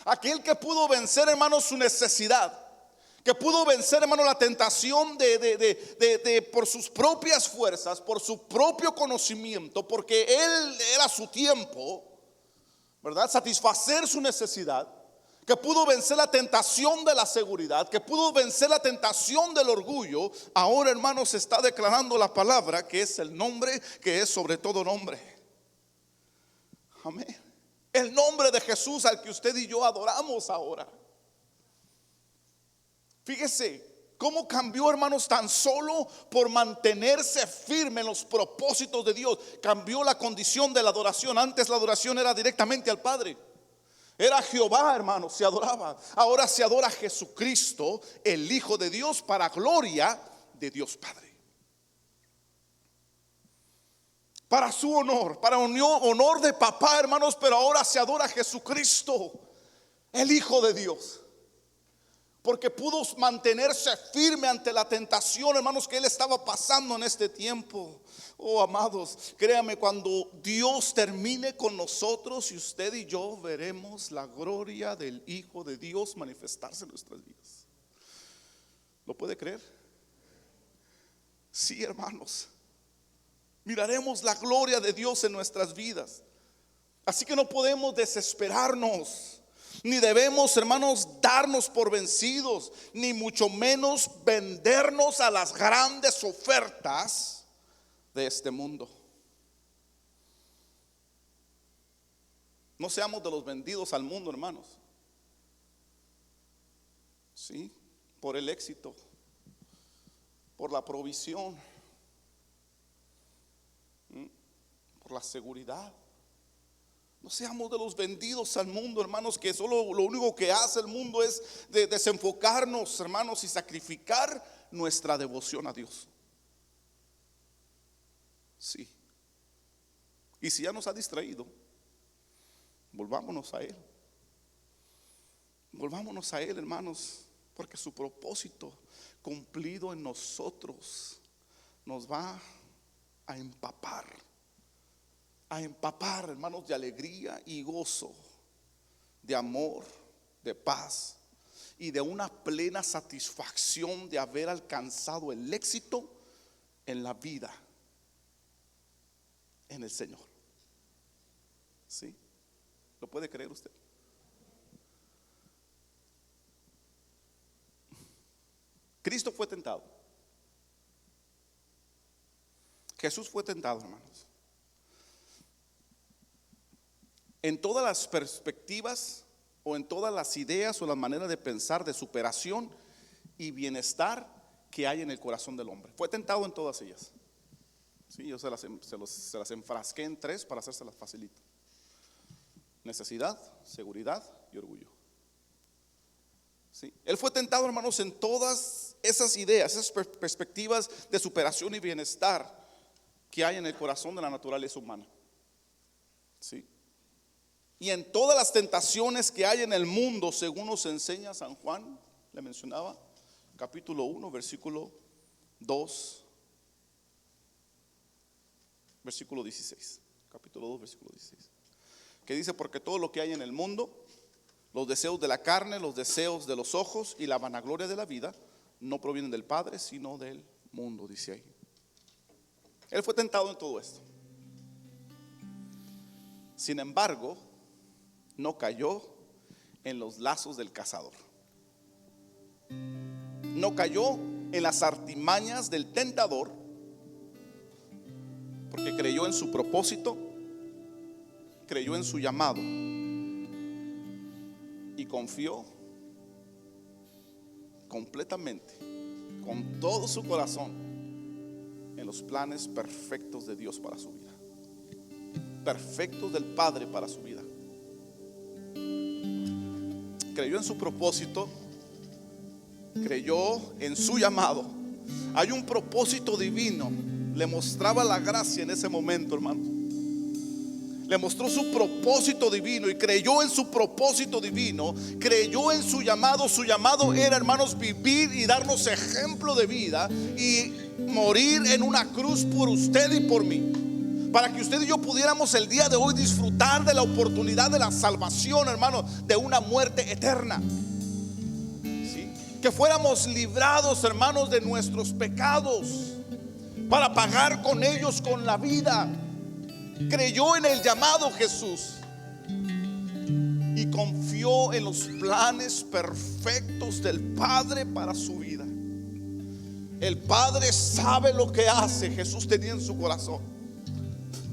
Aquel que pudo vencer, hermanos, su necesidad, que pudo vencer, hermano, la tentación de por sus propias fuerzas, por su propio conocimiento, porque él era su tiempo, ¿verdad? Satisfacer su necesidad, que pudo vencer la tentación de la seguridad, que pudo vencer la tentación del orgullo. Ahora, hermanos, se está declarando la palabra, que es el nombre que es sobre todo nombre. Amén. El nombre de Jesús, al que usted y yo adoramos ahora. Fíjese cómo cambió, hermanos, tan solo por mantenerse firme en los propósitos de Dios. Cambió la condición de la adoración. Antes la adoración era directamente al Padre. Era Jehová, hermanos, se adoraba. Ahora se adora a Jesucristo, el Hijo de Dios, para gloria de Dios Padre. Para su honor, para honor de papá, hermanos, pero ahora se adora a Jesucristo, el Hijo de Dios. Porque pudo mantenerse firme ante la tentación, hermanos, que él estaba pasando en este tiempo. Oh, amados, créame, cuando Dios termine con nosotros, y usted y yo veremos la gloria del Hijo de Dios manifestarse en nuestras vidas. ¿Lo puede creer? Sí, hermanos. Miraremos la gloria de Dios en nuestras vidas. Así que no podemos desesperarnos. Ni debemos, hermanos, darnos por vencidos, ni mucho menos vendernos a las grandes ofertas de este mundo. No seamos de los vendidos al mundo, hermanos. Sí, por el éxito, por la provisión, por la seguridad. No seamos de los vendidos al mundo, hermanos, que solo lo único que hace el mundo es desenfocarnos, hermanos, y sacrificar nuestra devoción a Dios. Sí. Y si ya nos ha distraído, volvámonos a Él. Volvámonos a Él, hermanos, porque su propósito cumplido en nosotros nos va a empapar, hermanos, de alegría y gozo, de amor, de paz y de una plena satisfacción de haber alcanzado el éxito en la vida en el Señor. ¿Sí? ¿Lo puede creer usted? Cristo fue tentado. Jesús fue tentado, hermanos. En todas las perspectivas o en todas las ideas o las maneras de pensar de superación y bienestar que hay en el corazón del hombre. Fue tentado en todas ellas. Sí, yo se las enfrasqué en 3 para hacérselas facilito: necesidad, seguridad y orgullo. Sí. Él fue tentado, hermanos, en todas esas ideas, esas perspectivas de superación y bienestar que hay en el corazón de la naturaleza humana. Sí. Y en todas las tentaciones que hay en el mundo, según nos enseña San Juan, le mencionaba, capítulo 1, versículo 2, versículo 16. Capítulo 2, versículo 16. Que dice: porque todo lo que hay en el mundo, los deseos de la carne, los deseos de los ojos y la vanagloria de la vida, no provienen del Padre, sino del mundo, dice ahí. Él fue tentado en todo esto. Sin embargo, no cayó en los lazos del cazador. No cayó en las artimañas del tentador, porque creyó en su propósito, creyó en su llamado y confió completamente, con todo su corazón, en los planes perfectos de Dios para su vida, perfectos del Padre para su vida. Creyó en su propósito, creyó en su llamado. Hay un propósito divino. Le mostraba la gracia en ese momento, hermano. Le mostró su propósito divino y creyó en su propósito divino. Creyó en su llamado. Su llamado era, hermanos, vivir y darnos ejemplo de vida y morir en una cruz por usted y por mí, para que usted y yo pudiéramos el día de hoy disfrutar de la oportunidad de la salvación, hermano, de una muerte eterna. ¿Sí? Que fuéramos librados, hermanos, de nuestros pecados para pagar con ellos con la vida. Creyó en el llamado Jesús y confió en los planes perfectos del Padre para su vida. El Padre sabe lo que hace. Jesús tenía en su corazón.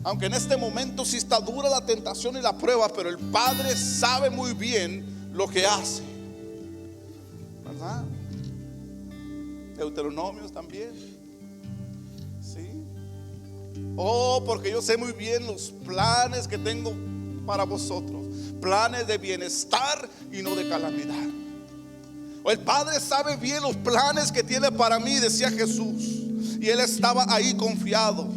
Aunque en este momento sí está dura la tentación y la prueba, pero el Padre sabe muy bien lo que hace, ¿verdad? Deuteronomios también. Sí. Oh, porque yo sé muy bien los planes que tengo para vosotros, planes de bienestar y no de calamidad. El Padre sabe bien los planes que tiene para mí, decía Jesús, y Él estaba ahí confiado.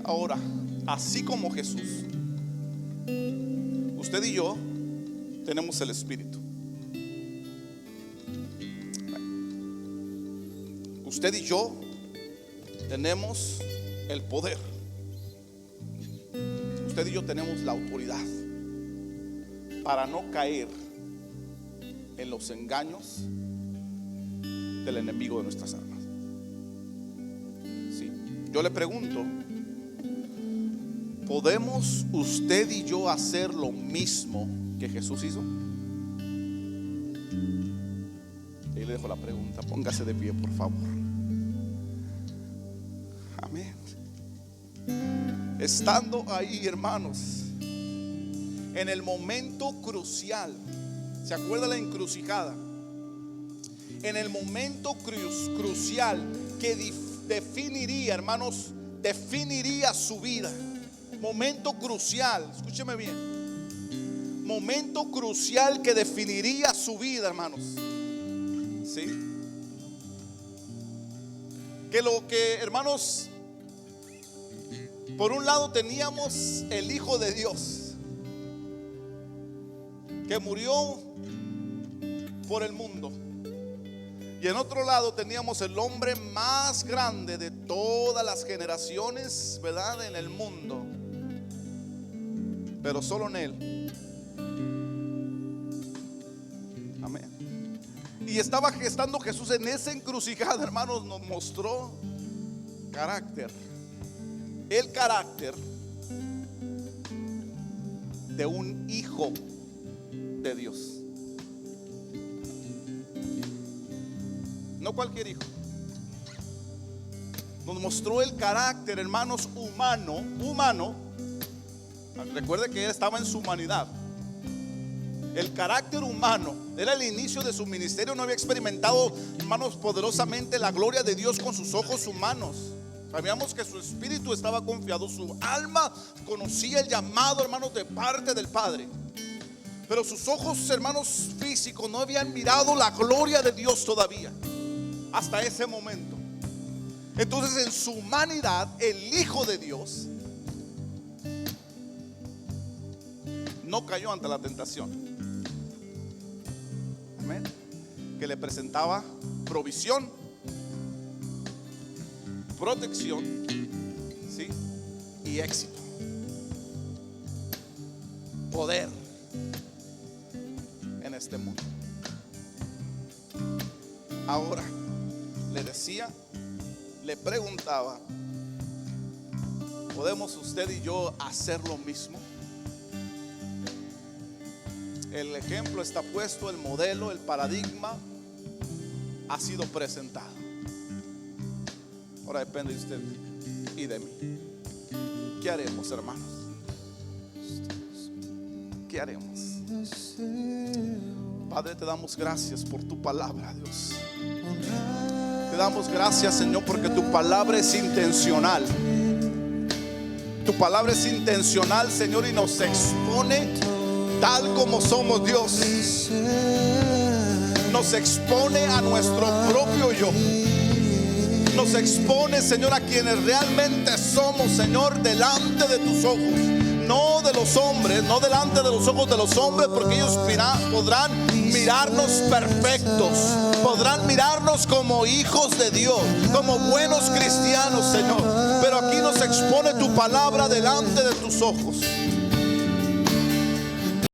Ahora, así como Jesús, usted y yo tenemos el Espíritu. Usted y yo tenemos el poder. Usted y yo tenemos la autoridad para no caer en los engaños del enemigo de nuestras almas. Sí. Yo le pregunto: ¿podemos usted y yo hacer lo mismo que Jesús hizo? Y le dejo la pregunta. Póngase de pie, por favor. Amén. Estando ahí, hermanos, en el momento crucial, ¿se acuerda la encrucijada? En el momento crucial que definiría, hermanos, definiría su vida. Momento crucial, escúcheme bien. Momento crucial que definiría su vida, hermanos. ¿Sí? Que lo que, hermanos, por un lado teníamos el Hijo de Dios, que murió por el mundo. Y en otro lado teníamos el hombre más grande de todas las generaciones, ¿verdad?, en el mundo. Pero solo en él. Amén. Y estaba gestando Jesús en esa encrucijada, hermanos, nos mostró carácter. El carácter de un hijo de Dios. No cualquier hijo. Nos mostró el carácter, hermanos, humano. Recuerde que él estaba en su humanidad. El carácter humano era el inicio de su ministerio. No había experimentado, hermanos, poderosamente la gloria de Dios con sus ojos humanos. Sabíamos que su espíritu estaba confiado, su alma conocía el llamado, hermanos, de parte del Padre. Pero sus ojos, hermanos, físicos no habían mirado la gloria de Dios todavía, hasta ese momento. Entonces, en su humanidad, el Hijo de Dios no cayó ante la tentación. Amén. Que le presentaba provisión, protección, ¿sí?, y éxito, poder en este mundo. Ahora le decía, le preguntaba: ¿podemos usted y yo hacer lo mismo? El ejemplo está puesto, el modelo, el paradigma ha sido presentado. Ahora depende de usted y de mí. ¿Qué haremos, hermanos? ¿Qué haremos? Padre, te damos gracias por tu palabra, Dios. Te damos gracias, Señor, porque tu palabra es intencional. Tu palabra es intencional, Señor, y nos expone tal como somos, Dios. Nos expone a nuestro propio yo. Nos expone, Señor, a quienes realmente somos, Señor, delante de tus ojos. No de los hombres, no delante de los ojos de los hombres, porque ellos podrán mirarnos perfectos, podrán mirarnos como hijos de Dios, como buenos cristianos, Señor. Pero aquí nos expone tu palabra delante de tus ojos.